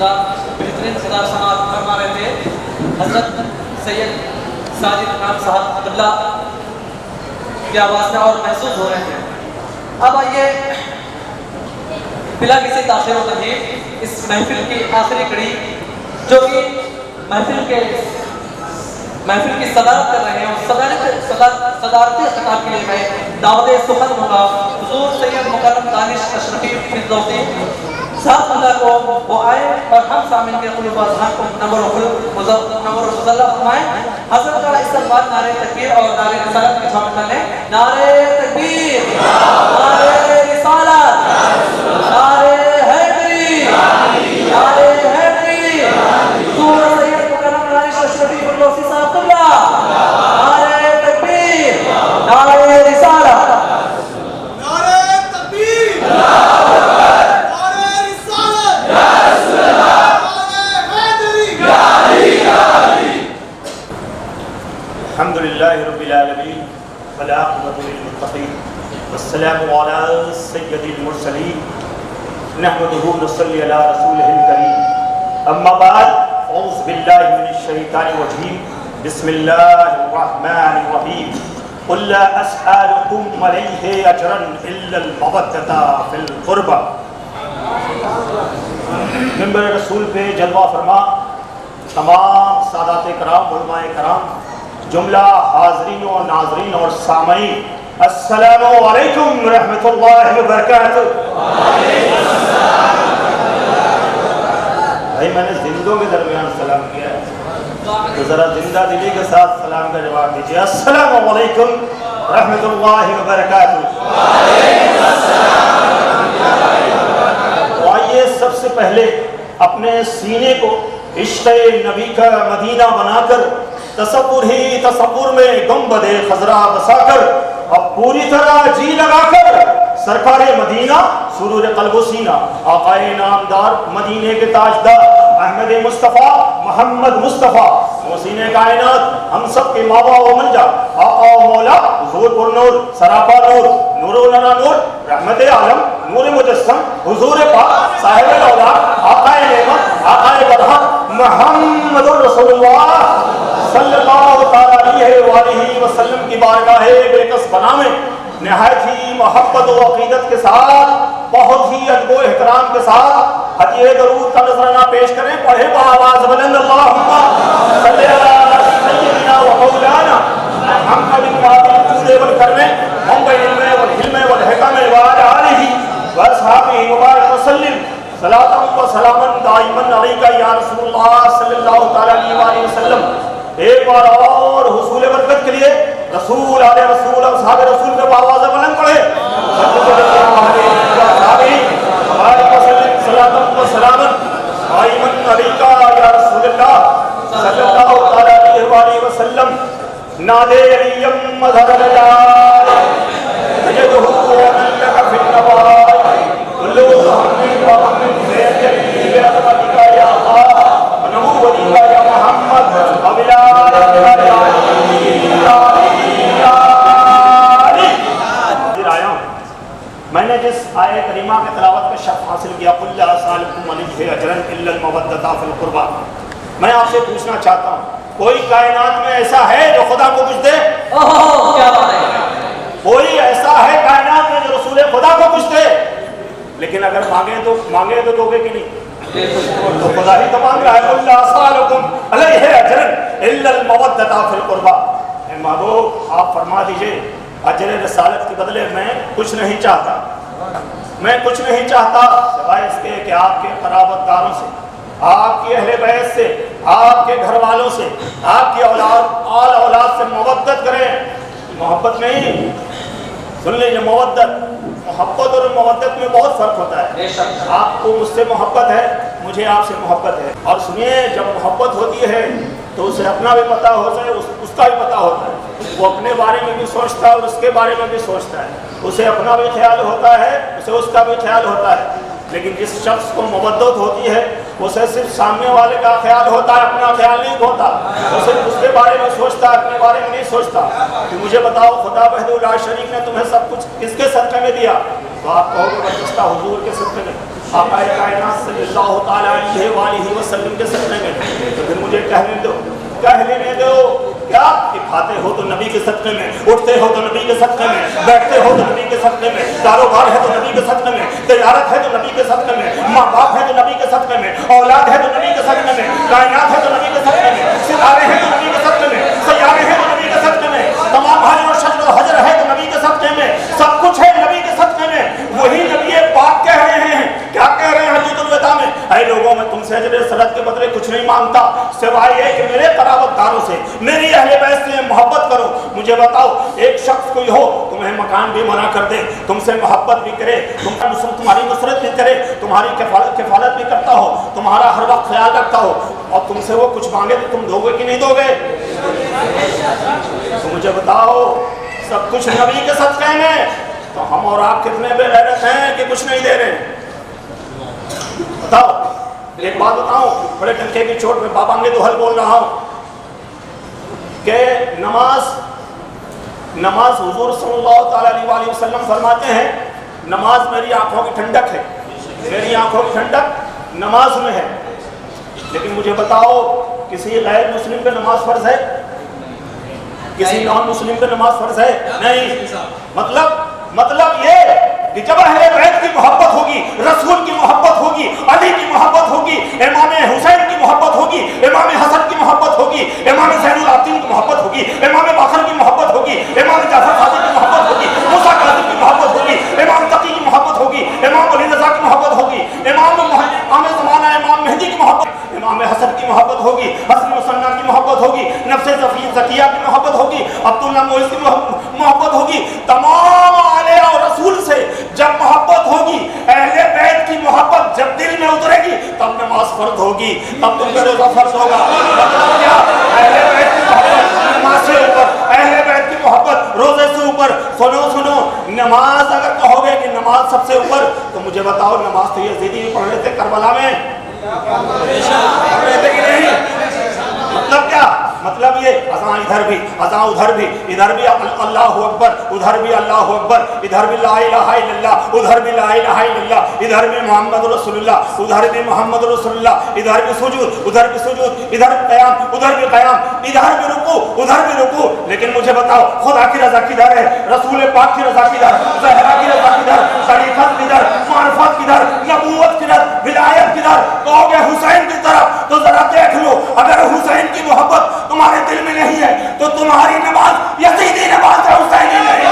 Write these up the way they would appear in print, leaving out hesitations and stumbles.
बेहतरीन खिताब समाअत फरमा रहे थे हज़रत सैयद साजिद खान साहब अब्दुल्ला की आवाज़ में और महसूस हो रहे थे। अब आइए बिला किसी ताख़ीर व तख़ीर इस महफिल की आखिरी कड़ी जो कि महफिल की सदारत कर रहे हैं और सदारती खिताब के लिए मैं दावत सुखन दूंगा हुज़ूर सैयद मुकर्रम दानिश अशरफी फिरदौसी साथ अल्लाह को वो आए और हम सामिन के क़ुलूब व अज़हान को नवर मुज़ल्ला फरमाएं। हज़रत का इस्तक़बाल नारे तकबीर और नारे रिसालत के साथ डालें। नारे तकबीर, नारे रिसालत, नारे हैदरी, नारे हैदरी, हुज़ूर सैयद मुकर्रम दानिश अशरफी फिरदौसी साहब अब्दुल्ला, नारे तकबीर, नारे रिसालत, नारे तकबीर, अल्हम्दुलिल्लाहि रब्बिल आलमीन वल आक़िबतु लिल मुत्तक़ीन वस्सलामु अला सय्यदिल मुरसलीन नहमदुहु व नसल्ली अला रसूलिहिल करीम अम्मा बाद औज़ु बिल्लाहि मिनश शैतानिर रजीम बिस्मिल्लाहिर रहमानिर रहीम क़ुल ला अस्अलुकुम अलैहि अजरन इल्लल मवद्दता फिल क़ुरबा। मिंबर रसूल पे जलवा फरमा तमाम सादात कराम उलमाए कराम जुमला हाज़रीन और नाज़रीन और सामईन अस्सलामु अलैकुम रहमतुल्लाहि व बरकातुहू। भाई मैंने जिंदों के दरमियान सलाम किया है तो ज़रा जिंदा दिली के साथ सलाम का जवाब दीजिए। अस्सलामु अलैकुम रहमतुल्लाहि व बरकातुहू। तो आइए सबसे पहले अपने सीने को इश्क़े नबी का मदीना बनाकर तसव्वुर ही तसव्वुर में गुंबदे खजरा बसाकर अब पूरी तरह जी लगाकर सरकारे मदीना सुरूर क़ल्ब व सीना आक़ाए नामदार मदीने के ताजदार अहमद मुस्तफ़ा मोहम्मद मुस्तफ़ा मोहसिने कायनात हम सब के मावा व मंजा आक़ा व मौला हुज़ूर पुरनूर सरापा नूर नूरो नरा नूर रहमत आलम नूर मुजस्सम हुज़ूर पाक साहिब औलाद आक़ाए नेमत आक़ाए बरहक मुहम्मदुर रसूलुल्लाह सल्लल्लाहु अलैहि वसल्लम की बारगाह बेकस बना में नहायत ही मोहब्बत व अक़ीदत के साथ बहुत ही अदब व एहतराम के साथ हदिये दरूद का नजराना पेश करें। पढ़े आवाज़ बुलंद अल्लाहुम्मा सल्ली अला सय्यिदिना व मौलाना मुहम्मदिन वल करमे मुंबई वल हिल्मे वल हिकमे व अला आलिहि व अस्हाबिहि मुबारक वसल्लम सलातन व सलामन दाइमन अलैका या रसूलुल्लाह सल्लल्लाहु अलैहि वसल्लम। एक बार और हुसूल बरकत के लिए रसूल आले रसूल और साहब रसूल के आवाज़ बुलंद पढ़े। सलातन व सलामन दाइमन अलैका या रसूलुल्लाह सल्लल्लाहु अलैहि वसल्लम। नादे अलियम मदरला यदहु व लक फिल नवाय कुल्लु हमदिन व हमदिन ज़ैतिन या रब्बिका या अल्लाह नमो वलिका या मोहम्मद अबिला मैंने जिस आय करीमा के तलावत का शर्फ हासिल किया कुल ला अस्अलुकुम अलैहि अजरन इल्लल मवद्दता फिल क़ुरबा, मैं आपसे पूछना चाहता हूँ कोई कायनात में ऐसा है जो खुदा को कुछ दे? क्या बात है? कोई ऐसा है कायनात में जो रसूल खुदा को कुछ दे? लेकिन अगर मांगे तो दोगे कि नहीं? तो खुदा ही तो मांग रहा है कुल ला अस्अलुकुम अलैहि अजरन इल्लल मवद्दता फिल क़ुरबा। महबूब आप फरमा दीजिए अजर रसालत के बदले मैं कुछ नहीं चाहता, मैं कुछ नहीं चाहता सिवाय इसके कि आपके क़राबतदारों से, आपकी अहले बैत से, आपके घर वालों से, आपकी औलाद से मोहब्बत करें। मोहब्बत नहीं, सुन लीजिए, मोहब्बत और मोहब्बत में बहुत फ़र्क होता है। आपको मुझसे मोहब्बत है, मुझे आपसे मोहब्बत है। और सुनिए, जब मोहब्बत होती है तो उसे अपना भी पता होता है, उसका भी पता होता है। वो अपने बारे में भी सोचता है और उसके बारे में भी सोचता है। उसे अपना भी ख्याल होता है, उसे उसका भी ख्याल होता है। लेकिन जिस शख्स को मोहब्बत होती है उसे सिर्फ सामने वाले का ख्याल होता है, अपना ख्याल नहीं होता। वो सिर्फ उसके बारे में सोचता है, अपने बारे में नहीं सोचता। कि मुझे बताओ खुदा वहदहुल ला शरीक ने तुम्हें सब कुछ किसके सदक़े में दिया? तो आप कहोगे बचस्ता हुजूर के सदक़े में। आक़ाए कायनात सल्लल्लाहु तआला अलैहि वसल्लम के सदक़े में। तो फिर मुझे कहने दो क्या कि खाते हो तो नबी के सदक़े में, उठते हो तो नबी के सदक़े में, बैठते हो तो नबी के सदक़े में, कारोबार है तो नबी के सदक़े में, तिजारत है तो नबी के सदक़े में, माँ बाप है तो नबी के सदक़े में, औलाद है तो नबी के सदक़े में, कायनात है तो नबी के सदक़े में, सितारे हैं तो नबी के सदक़े में, सैयारे हैं तो नबी के सदक़े में, तमाम हाजिर और शज्र और हजर है तो नबी के सदक़े में, सब कुछ है नबी के सदक़े में। वही नबी पाक कह रहे हैं, क्या कह रहे हैं हदीसुल वदा में, ऐ लोगों मैं तुमसे अजर सरत के बदले कुछ नहीं मांगता सिवाय ये कि मेरे क़राबतदारों से, मेरी अहले बैत से मोहब्बत करो। मुझे बताओ, एक शख्स कोई हो तुम्हें मकान भी मना कर दे, तुमसे मोहब्बत भी करे, तुम्हारी नुसरत भी करे, तुम्हारी किफालत भी करता हो, तुम्हारा हर वक्त ख्याल रखता हो, और तुमसे वो कुछ मांगे तो तुम दोगे कि नहीं दोगे? तो मुझे बताओ, सब कुछ नबी के सदक़े में, तो हम और आप कितने बेगैरत हैं कि कुछ नहीं दे रहे? बताओ, एक बात बताऊं, बड़े टंके की चोट में बाबा ने दोहल बोल रहा हूं कि नमाज हुजूर सल्लल्लाहु अलैहि वसल्लम फरमाते हैं, नमाज मेरी आंखों की ठंडक है, मेरी आंखों की ठंडक नमाज में है। लेकिन मुझे बताओ, किसी गैर मुस्लिम पे नमाज फर्ज है? किसी नॉन मुस्लिम पे नमाज फर्ज है? नहीं। मतलब ये कि जब अहले बैत की मोहब्बत होगी, रसूल की मोहब्बत होगी, अली की मोहब्बत होगी, इमाम हुसैन की मोहब्बत होगी, इमाम हसन की मोहब्बत होगी, इमाम ज़ैनुल आबिदीन की मोहब्बत होगी, इमाम बाक़र की मोहब्बत होगी, इमाम जाफर सादिक की मोहब्बत होगी, मूसा काज़िम की मोहब्बत होगी, इमाम तकी की मोहब्बत होगी, इमाम अली रज़ा की मोहब्बत होगी, इमाम ज़माना इमाम मेहदी की मोहब्बत, इमाम हसन की मोहब्बत होगी, हसन मुसन्ना की मोहब्बत होगी, नफ्से ज़किया की मोहब्बत होगी, अब्दुल्लाह मोइज़ की मोहब्बत होगी। तमाम आले और रसूल से जब मोहब्बत होगी, अहले बैत की मोहब्बत जब दिल में उतरेगी, तब नमाज फर्ज होगी, तब तुम पे रोज़ा फर्ज होगा। क्या अहले बैत की मोहब्बत नमाज से ऊपर, अहले बैत की मोहब्बत रोज़े से ऊपर। सुनो, नमाज अगर कहोगे कि नमाज सबसे ऊपर, तो मुझे बताओ, नमाज तो यजीदी पढ़ रहे थे करबला में, पढ़ रहे थे कि नहीं? मतलब क्या? मतलब ये अज़ान इधर भी, अज़ान उधर भी, इधर भी अल्लाहु अकबर, उधर भी अल्लाहु अकबर, इधर भी ला इलाहा इल्लल्लाह, उधर भी ला इलाहा इल्लल्लाह, इधर भी मोहम्मद रसूलुल्लाह, उधर भी मोहम्मद रसूलुल्लाह, इधर भी सुजूद, उधर भी सुजूद, इधर क़याम, उधर भी क़याम, इधर भी रुकू, उधर भी रुकू। लेकिन मुझे बताओ, खुदा की रज़ा किधर है? रसूल पाक की रज़ा किधर? ज़हरा की रज़ा किधर? तरीक़त किधर? मारिफत किधर? नबूवत किधर? विलायत किधर? कहोगे हुसैन की तरफ, तो जरा देख लो, अगर हुसैन की मोहब्बत तुम्हारे दिल में नहीं है तो तुम्हारी नमाज यजीदी नमाज है, हुसैनी नहीं।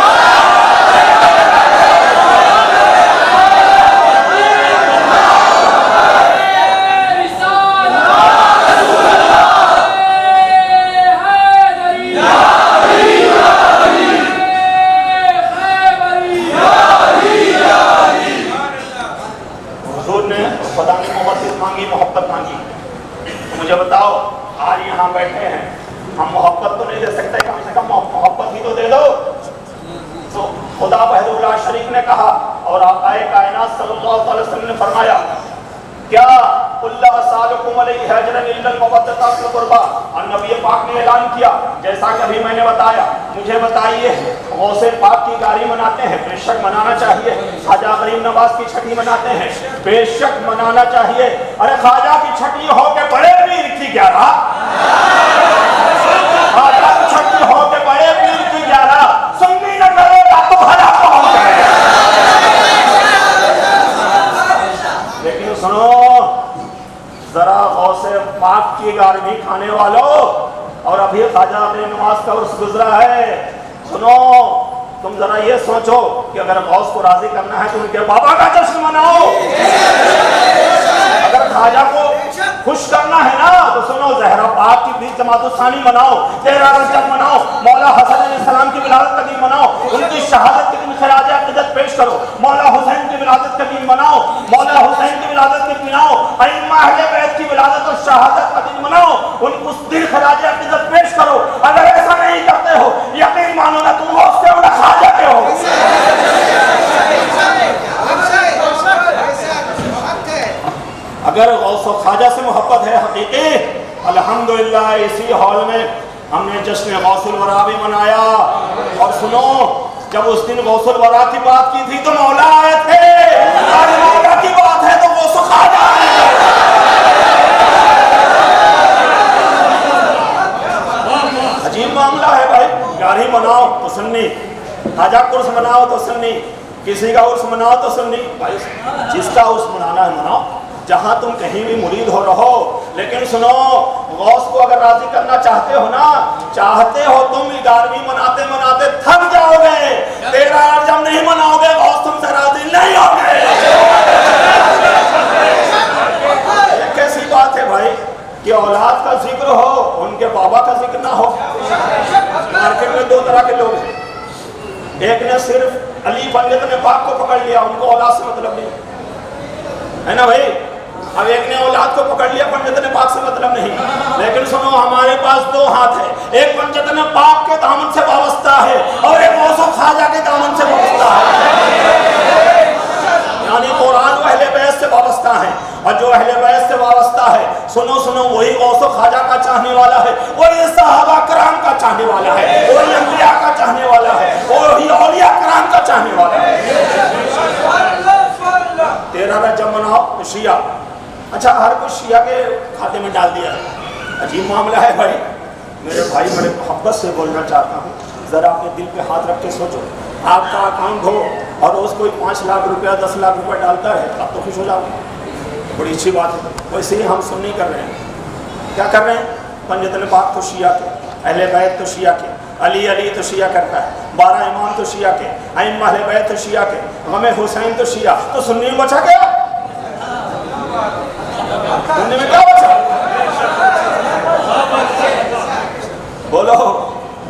हुजूर ने खुदा ने मोहब्बत मांगी। मुझे बताओ, आज यहाँ बैठे हैं, हम मोहब्बत तो नहीं दे सकते, कम से कम मोहब्बत भी तो दे दो। तो खुदा वहदहुल्लाह शरीक ने कहा, और आक़ाए कायनात सल्लल्लाहु अलैहि वसल्लम ने फरमाया, क्या कुल्ला सालुकुम अलैहि हजरन इल्लल मवद्दता फिल कुर्बा, और नबी पाक ने ऐलान किया, जैसा कि अभी मैंने बताया। मुझे बताइए, गौसे पाक की गाड़ी मनाते हैं, बेशक मनाना चाहिए। ख्वाजा गरीब नवाज की छठी मनाते हैं, बेशक मनाना चाहिए। अरे ख्वाजा की छठी हो के बड़े पीर की 11, ख्वाजा की छठी हो के बड़े पीर की 11, सुन्नी न करेगा तो भला कौन करेगा? लेकिन सुनो, जरा गौसे पाक की गारवी खाने वालों, और अभी ख्वाजा गरीब नवाज का उर्स गुजरा है, सुनो, तुम जरा ये सोचो कि अगर गौस को राजी करना है तो उनके बाबा का जश्न मनाओ। अगर ख्वाजा को खुश करना है ना, तो सुनो, ज़हरा पाक की 20 जमात-उस-सानी मनाओ, 13 रजब मनाओ, मौला हसन अलैहिस्सलाम की विलादत का दिन मनाओ, उनकी शहादत के दिन खिराज अक़ीदत पेश करो, मौला हुसैन की विलादत का दिन मनाओ, मौला हुसैन की विलादत के दिन मनाओ, अइम्मा अहले बैत की विलादत और शहादत का दिन मनाओ, उस दिन खिराज अक़ीदत पेश करो। अगर ऐसा नहीं करते हो, यकीन मानो ना तुम उससे बड़ा ख्वाजा के हो। अगर गौसो ख्वाजा से मोहब्बत है हकीकी, अल्हम्दुलिल्लाह इसी हॉल में हमने जश्न गौसुल वरा भी मनाया। और सुनो, जब उस दिन गौसुल वरा की बात की थी तो मौला आए थे, आज मौला की बात है तो वो सुखा जाए। अजीब मामला है भाई, गाड़ी मनाओ तो सुन्नी, खाजा उर्स मनाओ तो सुन्नी, किसी का उर्स मनाओ तो सुन्नी। भाई जिसका उर्स मनाना है मनाओ, जहां तुम कहीं भी मुरीद हो रहो, लेकिन सुनो, गौस को अगर राजी करना चाहते हो ना, चाहते हो तुम 11वीं मनाते मनाते थक जाओगे, 13 जब नहीं मनाओगे गौस तुमसे राजी नहीं होगे। कैसी बात है भाई कि औलाद का जिक्र हो, उनके बाबा का जिक्र ना हो। मार्केट में 2 तरह के लोग हैं, एक ने सिर्फ अली पंडित ने पाक को पकड़ लिया, उनको औलाद से मतलब नहीं है ना भाई। अब एक ने औलाद को पकड़ लिया, पंडित ने पाक से मतलब नहीं। लेकिन सुनो, हमारे पास 2 हाथ है, एक पंडित ने पाक के दामन से वाबस्ता है और एक गौसो खाजा के दामन से वाबस्ता है। यानी कुरान अहले बैत से वाबस्ता है, और जो अहले बैत से वाबस्ता है, सुनो सुनो, वही गौसो खाजा का चाहने वाला है, वही सहाबा कराम का चाहने वाला है, वही अंबिया का चाहने वाला है, वही औलिया कराम का चाहने वाला है। 13 रजब मनाओ तो शिया, अच्छा हर कुछ शिया के खाते में डाल दिया है। अजीब मामला है भाई। मेरे भाई बड़े मोहब्बत से बोलना चाहता हूँ, ज़रा अपने दिल पे हाथ रख के सोचो, आपका अकाउंट हो और रोज़ कोई 5 लाख रुपया 10 लाख रुपया डालता है, आप तो खुश हो जाओगे, बड़ी अच्छी बात है। वैसे ही हम सुन्नी कर रहे हैं, क्या कर रहे हैं? पंडित ने बात तो शिया के, अहले बैत तो शिया के, अली अली तो शिया करता है, 12 इमाम तो शिया के, अइम्मा अहले बैत तो शिया के, गमे हुसैन तो शिया, तो सुन्नी में बचा क्या? सुन्नी में क्या बचा? बोलो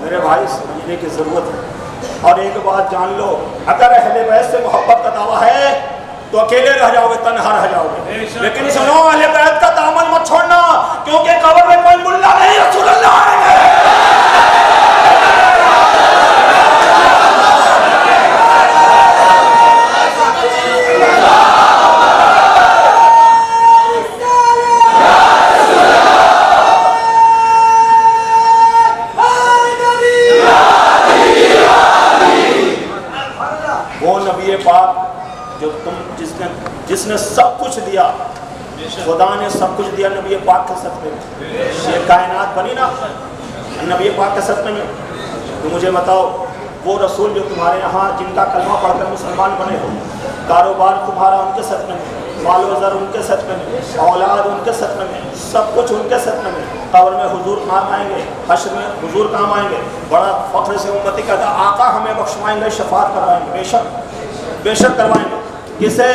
मेरे भाई, समझने की जरूरत है। और एक बात जान लो, अगर अहले बैत से मोहब्बत का दावा है तो अकेले रह जाओगे, तन्हा रह जाओगे। लेकिन सुनो, अहले बैत का दामन मत छोड़ना, क्योंकि कब्र में कोई मुल्ला नहीं, रसूलुल्लाह आएंगे। वो नबी पाक जो तुम जिसने सब कुछ दिया, खुदा ने सब कुछ दिया नबी पाक के सदक़े में, ये कायनात बनी ना नबी पाक के सदक़े में। तो मुझे बताओ, वो रसूल जो तुम्हारे यहाँ जिनका कलमा पढ़कर मुसलमान बने हो, कारोबार तुम्हारा उनके सदक़े में, माल वज़र उनके सदक़े में, औलाद उनके सदक़े में, सब कुछ उनके सदक़े में। कब्र में हुजूर काम आएंगे, हश्र में हुजूर काम आएंगे, बड़ा फ़ख्र से उम्मती का आका हमें बख्शवाएंगे, शफ़ाअत करवाएंगे, बेशक करवाएंगे। किसे?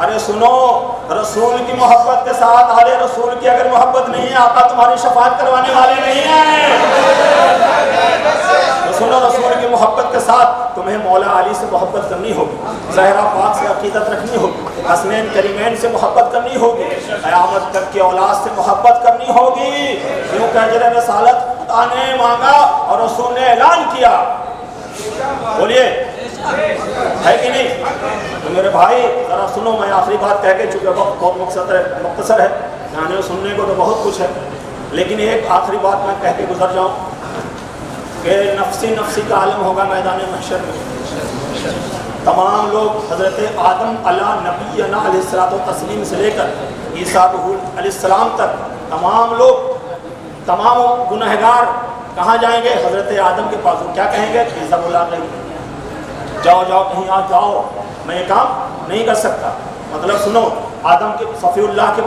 अरे सुनो, रसूल की मोहब्बत के साथ आले रसूल की अगर मोहब्बत नहीं है, आका तुम्हारी शफ़ाअत करवाने वाले नहीं हैं। तो सुनो, रसूल की मोहब्बत के साथ तुम्हें मौला अली से मोहब्बत करनी होगी, ज़हरा पाक से अक़ीदत रखनी होगी, हसनैन करीमैन से मोहब्बत करनी होगी, क़यामत तक की औलाद से मोहब्बत करनी होगी। क्योंकि अजर रसालत खुदा ने मांगा और रसूल ने ऐलान किया। बोलिए, है कि नहीं? तो मेरे भाई ज़रा सुनो, मैं आखिरी बात कह के, चूँकि वक्त बहुत मुख्तसर है, जाने सुनने को तो बहुत कुछ है, लेकिन एक आखिरी बात मैं कह के गुजर जाऊँ कि नफ्सी नफ्सी का आलम होगा मैदान महशर में। तमाम लोग हज़रत आदम अला नबीना अलैहिस्सलातु तस्लीम से लेकर ईसा अलैहिस्सलाम तक तमाम लोग, तमाम गुनहगार कहाँ जाएंगे? हज़रत आदम के पास। क्या कहेंगे? ईसा बुला लेंगे, जाओ जाओ कहीं आ जाओ, मैं ये काम नहीं कर सकता। मतलब सुनो, आदम के सफ़ीउल्लाह के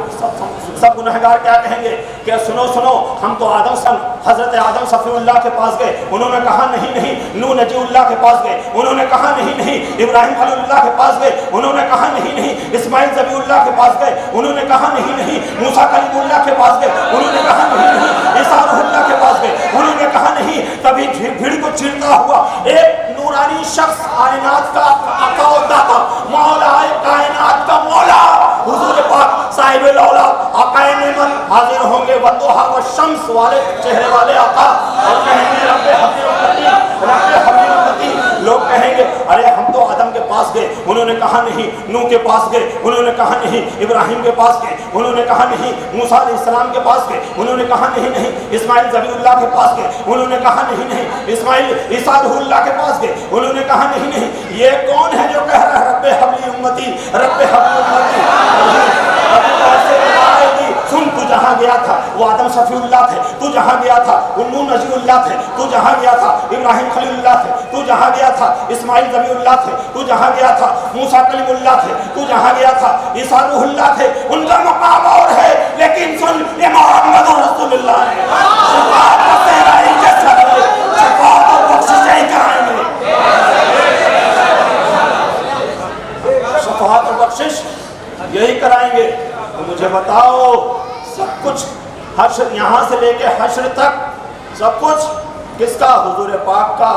सब गुनहगार क्या कहेंगे कि सुनो सुनो, हम तो हज़रत आदम सफ़ीउल्लाह के पास गए, उन्होंने कहा नहीं नहीं, नूह नजीउल्लाह के पास गए, उन्होंने कहा नहीं नहीं, इब्राहिम खलीलुल्लाह के पास गए, उन्होंने कहा नहीं नहीं, इस्माइल ज़बीउल्लाह के पास गए, उन्होंने कहा नहीं नहीं, मूसा कलीमुल्लाह के पास गए, उन्होंने कहा नहीं नहीं, ईसा रूहुल्लाह के पास गए, उन्होंने कहा नहीं। तभी भीड़ को चीरता हुआ एक नूरानी शख्स, कायनात का आका और दाता, मौला कायनात का मौला हुजूर पाक साहिबुल औलाद आकाए नेमत हाजिर होंगे, वदुहा व शम्स वाले चेहरे वाले आका, और कहेंगे रब्बे हबीबती, रब्बे हबीबती। लोग कहेंगे कहेंगे अरे हम तो आदम के पास गए, उन्होंने कहा नहीं, नूह के पास गए, उन्होंने कहा नहीं, इब्राहिम के पास गए, उन्होंने कहा नहीं, मूसा अलैहिस्सलाम के पास गए, उन्होंने कहा नहीं नहीं, इस्माइल ज़बीहुल्लाह के पास गए, उन्होंने कहा नहीं नहीं, इस्माइल ईसा रूहुल्लाह के पास गए, उन्होंने कहा नहीं नहीं। ये कौन है जो कह रहा है रब्बे हबली उम्मती, रब्बे हबली उम्मती? सुन, तू जहाँ गया था वो आदम शफीउल्लाह थे, तू जहाँ गया था वो नूह नजीउल्लाह थे, तू जहाँ गया था इब्राहिम खलीलुल्लाह थे, तू जहाँ गया था इस्माइल ज़बीहुल्लाह थे, तू जहाँ गया था मूसा कलीमुल्लाह थे, तू जहाँ गया था ईसा रूहुल्लाह थे। उनका मकाम और है, लेकिन सुन ये मोहम्मद रसूलुल्लाह है। शफाअत और तेराई के सदक़े शफाअत और बख्शिश कराएंगे, शफाअत और बख्शिश यही कराएंगे। तो मुझे बताओ सब कुछ हश्र यहाँ से लेके हश्र तक सब कुछ किसका? हुजूर पाक का।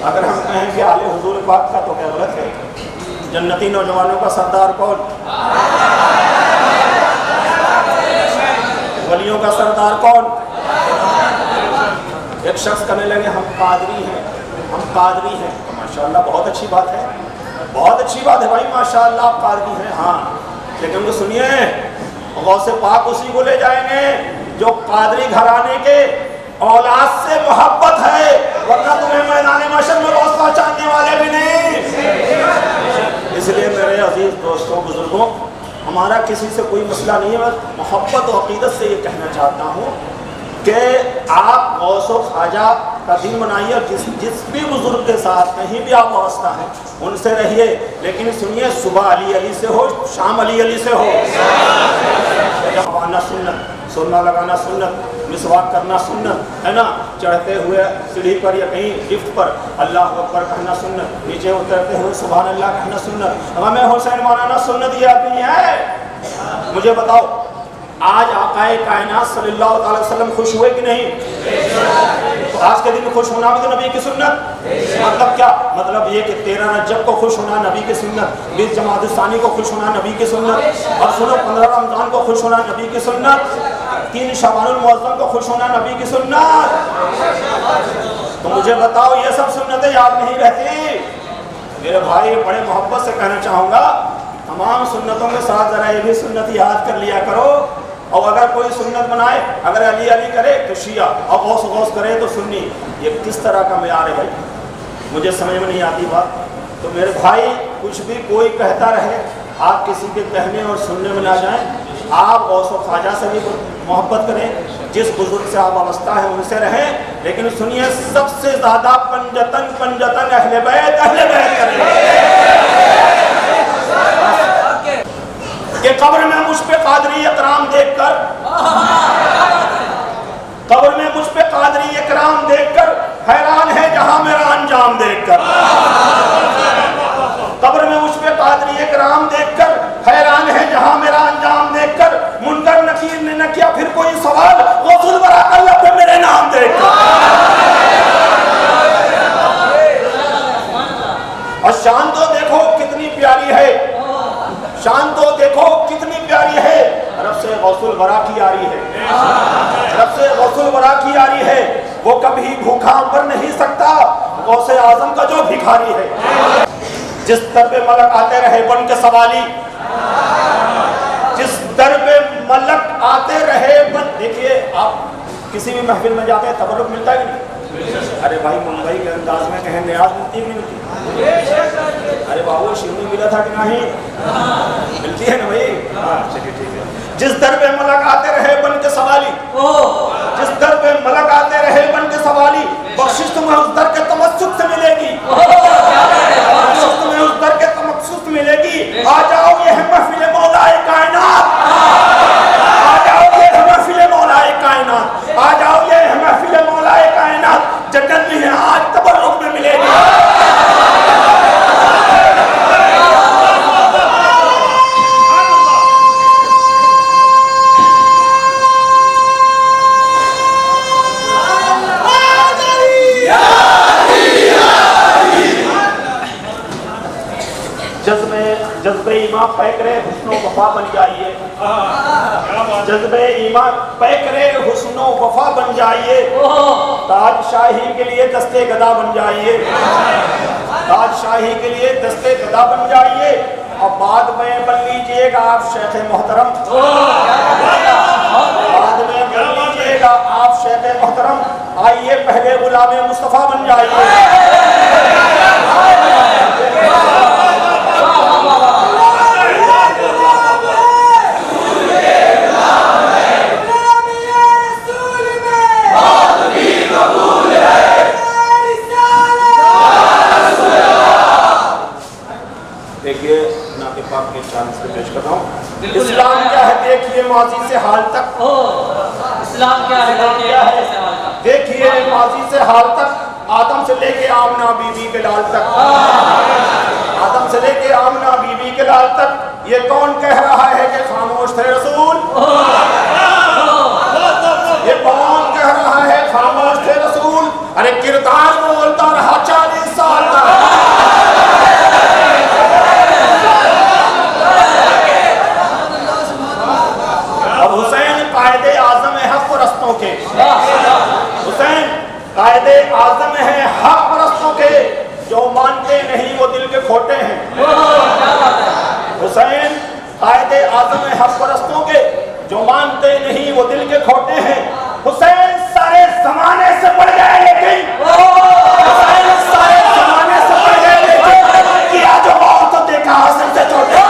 अगर हम कहें कि आले हुजूर पाक का तो क्या गलत है? जन्नती नौजवानों का सरदार कौन? वलियों का सरदार कौन? एक शख्स कहने लगे हम कादरी हैं, हम कादरी हैं। तो माशाअल्लाह बहुत अच्छी बात है, बहुत अच्छी बात है भाई, माशाअल्लाह आप कादरी हैं। हाँ, लेकिन तो सुनिए गौसे पाक उसी को ले जाएंगे जो कादरी घराने के औलाद से मोहब्बत है, वरना तुम्हें मैदान महशर में गौस पहचानने वाले भी नहीं। इसलिए मेरे अजीज दोस्तों बुजुर्गों, हमारा किसी से कोई मसला नहीं है, बस मोहब्बत और अकीदत से ये कहना चाहता हूँ कि आप गौस ख्वाजा का दिन बनाइए और जिस भी बुजुर्ग के साथ कहीं भी आप वास्ता हैं उनसे रहिए, लेकिन सुनिए सुबह अली अली से हो, शाम अली अली से हो। लगाना सुन्नत, सुन्ना लगाना सुन्नत, मिसवाक करना सुन्नत है ना, चढ़ते हुए सीढ़ी पर या कहीं लिफ्ट पर अल्लाह अकबर कहना सुन्नत, नीचे उतरते हुए सुभान अल्लाह कहना सुन्नत, हमें हुसैन मौलाना सुन्नत ये आदमी है। मुझे बताओ आज आकाए कायनात सल्लल्लाहु अलैहि वसल्लम खुश हुए कि नहीं? तो आज के दिन में खुश होना भी तो नबी की सुन्नत। मतलब क्या? मतलब ये कि 13 रजब को खुश होना नबी की सुन्नत, 20 जमात सानी को खुश होना नबी की सुन्नत, और सुनो 15 रमजान को खुश होना नबी की सुन्नत, 3 शबानुल मुअज़्ज़म को खुश होना नबी की सुन्नत। तो मुझे बताओ ये सब सुन्नतें याद नहीं रहती? मेरे भाई बड़े मोहब्बत से कहना चाहूँगा तमाम सुन्नतों के साथ ज़रा ये भी सुन्नत याद कर लिया करो। और अगर कोई सुन्नत बनाए, अगर अली अली करे तो शिया और गौस गौस करे तो सुन्नी, ये किस तरह का मेयार है भाई? मुझे समझ में नहीं आती बात। तो मेरे भाई कुछ भी कोई कहता रहे, आप किसी के कहने और सुनने में ना जाएं। आप गौस ख्वाजा से भी मोहब्बत करें, जिस बुजुर्ग से आप वाबस्ता है उनसे रहें, लेकिन सुनिए सबसे ज़्यादा पंजतन पंजतन अहले बैत करें कि कब्र में मुझ पे कादरी इकराम देखकर, कब्र में मुझ पे कादरी इकराम देखकर हैरान है जहां मेरा अंजाम देखकर, कब्र में मुझ पे कादरी इकराम देखकर हैरान है जहां मेरा अंजाम देखकर, मुनकर नकीर ने न किया फिर कोई सवाल, गौसुल बरा अल्लाह पे मेरे नाम देखकर। और शान तो देखो कितनी प्यारी है, शान तो देखो कितनी प्यारी है, रब से गौसुल बरा की यारी है, रब से गौसुल बरा की यारी है। वो कभी भूखा मर नहीं सकता, गौसे आजम का जो भिखारी है। जिस दर पे मलक आते रहे बन के सवाली, जिस दर पे मलक आते रहे बन, देखिए आप किसी भी महफिल में जाते हैं तबरुक मिलता है कि नहीं? अरे भाई मुंबई के अंदाज में कहें न्याज मिलती कि नहीं मिलती? अरे बाबू शिवनी मिला था कि नहीं? मिलती है ना भाई? हाँ चलिए ठीक है। जिस दर पे मलक आते रहे बन के सवाली, जिस दर पे मलक आते रहे बन के सवाली, बख्शिश तुम्हें उस दर के तमस्सुक से मिलेगी, बख्शिश तुम्हें उस दर के तमस्सुक से मिलेगी। आ जाओ ये है महफिल मौलाए कायनात, आ जाओ ये है महफिल मौलाए कायनात, आ जाओ ये है महफिल मौलाए कायनात, जन्नत भी है आज तबर्रुक में मिलेगी। जज्बे ईमान पै करे हुस्नो वफा बन जाइए, जज्बे ईमान पै करे हुस्नो वफा बन जाइए, ताज शाही के लिए दस्ते गदा बन जाइए। बादशाही के लिए दस्ते गदा बन जाइए और बाद में बन लीजिएगा आप शेख मोहतरम। बाद में बन लीजिएगा आप शेख मोहतरम। आइए पहले गुलाम मुस्तफा बन जाइए। देखिए नाते पाक के चांस पे पेश कर रहा हूँ। इस्लाम क्या है देखिए माजी से हाल तक। इस्लाम क्या है देखिए माजी से हाल तक, आदम से लेके आमना बीबी के लाल तक। आदम से लेके आमना बीबी के लाल तक ये कौन कह रहा है कि खामोश थे रसूल? ये कौन कह रहा है खामोश थे रसूल? अरे किरदार बोलता रहा 40 साल तक। अब हुसैन कायदे आजम है हक परस्तों के। हुसैन कायदे आजम है हक परस्तों के, जो मानते नहीं वो दिल के खोटे हैं। हुसैन कायदे आजम है हक परस्तों के, जो मानते नहीं वो दिल के खोटे हैं। हुसैन सारे जमाने से बढ़ गए लेकिन हुसैन सारे जमाने से बढ़ गए लेकिन किया जो मौत तो देखा हसन से छोटे।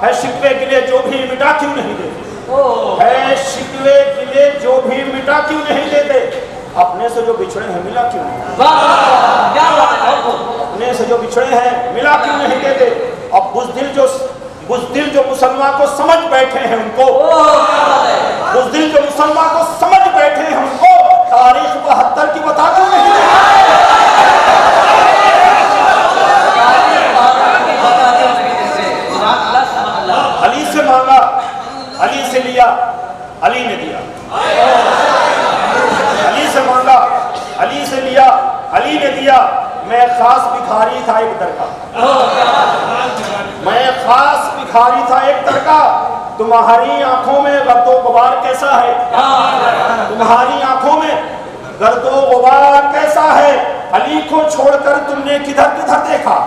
है शिकवे गिले जो भी मिटा क्यों नहीं देते? है शिकवे गिले जो भी मिटा क्यों नहीं देते? अपने से जो बिछड़े हैं मिला क्यों नहीं? अपने से जो बिछड़े हैं मिला क्यों नहीं देते? अब बुज़दिल जो मुसलमान को समझ बैठे हैं उनको, बुज़दिल जो मुसलमान को समझ बैठे हैं उनको तारीख 72 की बता क्यों नहीं देते? अली से मांगा, अली से लिया, अली ने दिया। अली से मांगा, अली से लिया, अली ने दिया। मैं खास भिखारी था एक दर का, मैं खास भिखारी था एक दर का। तुम्हारी आंखों में गर्दो गुबार कैसा है? तुम्हारी आंखों में गर्दो गुबार कैसा है? अली को छोड़कर तुमने किधर किधर देखा?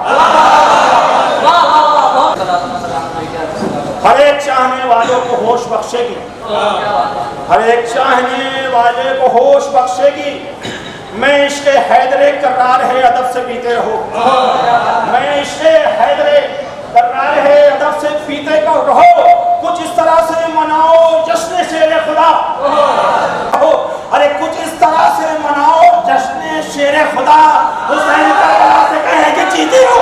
हर एक चाहने वालों को होश बख्शेगी, हर एक चाहने वाले को होश बख्शेगी। मैं इश्क़े हैदरे करार है अदब से पीते रहो, मैं इश्क़े हैदरे करार है अदब से पीते रहो। कुछ इस तरह से मनाओ जश्न शेर खुदा, अरे कुछ इस तरह से मनाओ जश्न शेर खुदा। हुसैन करबला से कहे कि जीते हो।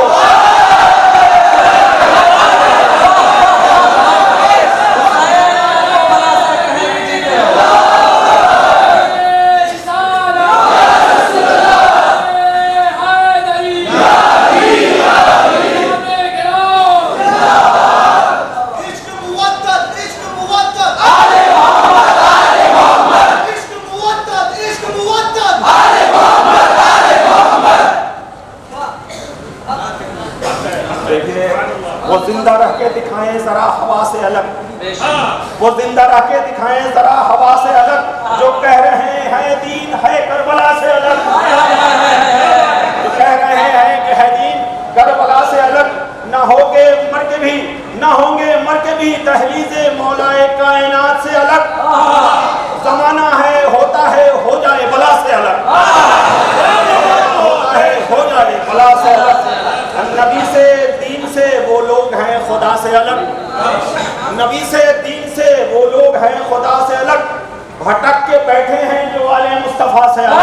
वो जिंदा रह के दिखाएं जरा हवा से अलग, वो जिंदा रह के दिखाएं जरा हवा से अलग। जो कह रहे हैं दीन है करबला से अलग, जो कह रहे हैं कि है दीन करबला से अलग। ना होंगे मर के भी, ना होंगे मर के भी दहलीज़े मौलाए कायनात से अलग। वला से अलग, नबी से दीन से वो लोग हैं खुदा से अलग, नबी से दीन से वो लोग हैं खुदा से अलग, भटक के बैठे हैं जो वाले मुस्तफ़ा से अलग,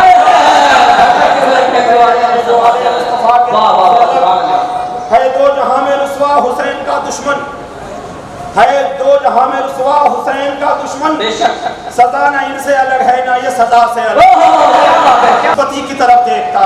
जो वाले मुस्तफ़ा के अलग है। दो जहां में रुसवा हुसैन का दुश्मन है, दो जहां में रुसवा हुसैन का दुश्मन, सजा ना इनसे अलग है ना ये सजा से अलग, पति की तरफ देखता